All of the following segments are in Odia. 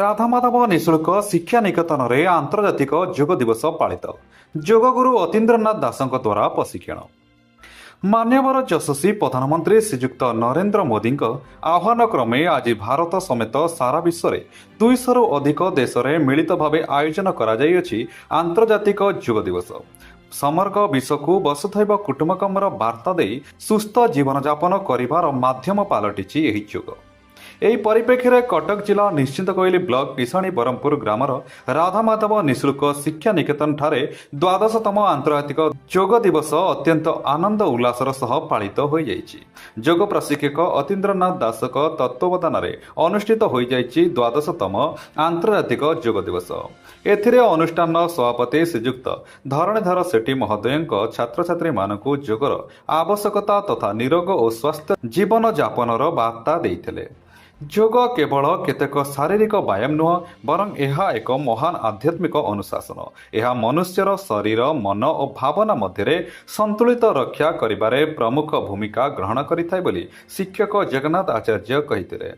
ରାଧାମାଧବ ନିଃଶୁଳ୍କ ଶିକ୍ଷା ନିକେତନରେ ଆନ୍ତର୍ଜାତିକ ଯୋଗ ଦିବସ ପାଳିତ। ଯୋଗଗୁରୁ ଅତୀନ୍ଦ୍ରନାଥ ଦାସଙ୍କ ଦ୍ୱାରା ପ୍ରଶିକ୍ଷଣ। ମାନ୍ୟବର ଯଶସ୍ୱୀ ପ୍ରଧାନମନ୍ତ୍ରୀ ଶ୍ରୀଯୁକ୍ତ ନରେନ୍ଦ୍ର ମୋଦିଙ୍କ ଆହ୍ୱାନ କ୍ରମେ ଆଜି ଭାରତ ସମେତ ସାରା ବିଶ୍ୱରେ 200ରୁ ଅଧିକ ଦେଶରେ ମିଳିତ ଭାବେ ଆୟୋଜନ କରାଯାଇଅଛି ଆନ୍ତର୍ଜାତିକ ଯୋଗ ଦିବସ। ସମଗ୍ର ବିଶ୍ୱକୁ ବସୁଧୈବ କୁଟୁମ୍ବକମର ବାର୍ତ୍ତା ଦେଇ ସୁସ୍ଥ ଜୀବନଯାପନ କରିବାର ମାଧ୍ୟମ ପାଲଟିଛି ଏହି ଯୋଗ। ଏହି ପରିପ୍ରେକ୍ଷୀରେ କଟକ ଜିଲ୍ଲା ନିଶ୍ଚିନ୍ତକୋଇଲି ବ୍ଲକ ପିସାଣୀ ବରମପୁର ଗ୍ରାମର ରାଧାମାଧବ ନିଃଶୁଳ୍କ ଶିକ୍ଷା ନିକେତନଠାରେ 12ତମ ଆନ୍ତର୍ଜାତିକ ଯୋଗ ଦିବସ ଅତ୍ୟନ୍ତ ଆନନ୍ଦ ଉଲ୍ଲାସର ସହ ପାଳିତ ହୋଇଯାଇଛି। ଯୋଗ ପ୍ରଶିକ୍ଷକ ଅତୀନ୍ଦ୍ରନାଥ ଦାସଙ୍କ ତତ୍ତ୍ୱାବଧାନରେ ଅନୁଷ୍ଠିତ ହୋଇଯାଇଛି 12ତମ ଆନ୍ତର୍ଜାତିକ ଯୋଗ ଦିବସ। ଏଥିରେ ଅନୁଷ୍ଠାନର ସଭାପତି ଶ୍ରୀଯୁକ୍ତ ଧରଣୀଧର ସେଠୀ ମହୋଦୟଙ୍କ ଛାତ୍ରଛାତ୍ରୀମାନଙ୍କୁ ଯୋଗର ଆବଶ୍ୟକତା ତଥା ନିରୋଗ ଓ ସ୍ୱାସ୍ଥ୍ୟ ଜୀବନଯାପନର ବାର୍ତ୍ତା ଦେଇଥିଲେ। ଯୋଗ କେବଳ କେତେକ ଶାରୀରିକ ବ୍ୟାୟାମ ନୁହେଁ, ବରଂ ଏହା ଏକ ମହାନ ଆଧ୍ୟାତ୍ମିକ ଅନୁଶାସନ। ଏହା ମନୁଷ୍ୟର ଶରୀର, ମନ ଓ ଭାବନା ମଧ୍ୟରେ ସନ୍ତୁଳିତ ରକ୍ଷା କରିବାରେ ପ୍ରମୁଖ ଭୂମିକା ଗ୍ରହଣ କରିଥାଏ ବୋଲି ଶିକ୍ଷକ ଜଗନ୍ନାଥ ଆଚାର୍ଯ୍ୟ କହିଥିଲେ।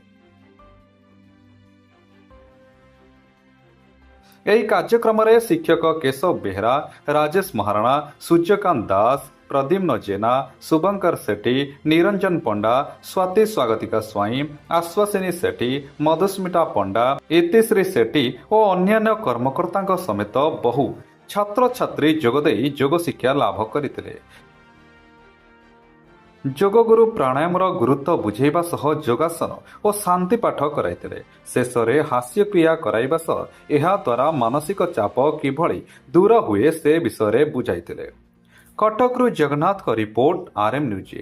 ଏହି କାର୍ଯ୍ୟକ୍ରମରେ ଶିକ୍ଷକ କେଶବ ବେହେରା, ରାଜେଶ ମହାରଣା, ସୂର୍ଯ୍ୟକାନ୍ତ ଦାସ, ପ୍ରଦ୍ୟୁମ୍ନ ଜେନା, ଶୁଭଙ୍କର ସେଠୀ, ନିରଞ୍ଜନ ପଣ୍ଡା, ସ୍ୱାତୀ ସ୍ୱାଗତିକା ସ୍ୱାଇଁ, ଆଶ୍ୱାସିନୀ ସେଠୀ, ମଧୁସ୍ମିତା ପଣ୍ଡା, ଇତିଶ୍ରୀ ସେଠୀ ଓ ଅନ୍ୟାନ୍ୟ କର୍ମକର୍ତ୍ତାଙ୍କ ସମେତ ବହୁ ଛାତ୍ରଛାତ୍ରୀ ଯୋଗଦେଇ ଯୋଗ ଶିକ୍ଷା ଲାଭ କରିଥିଲେ। ଯୋଗଗୁରୁ ପ୍ରାଣାୟାମର ଗୁରୁତ୍ୱ ବୁଝାଇବା ସହ ଯୋଗାସନ ଓ ଶାନ୍ତି ପାଠ କରାଇଥିଲେ। ଶେଷରେ ହାସ୍ୟକ୍ରିୟା କରାଇବା ସହ ଏହା ଦ୍ୱାରା ମାନସିକ ଚାପ କିଭଳି ଦୂର ହୁଏ ସେ ବିଷୟରେ ବୁଝାଇଥିଲେ। କଟକରୁ ଜଗନ୍ନାଥଙ୍କ ରିପୋର୍ଟ, RM ନ୍ୟୁଜ୍।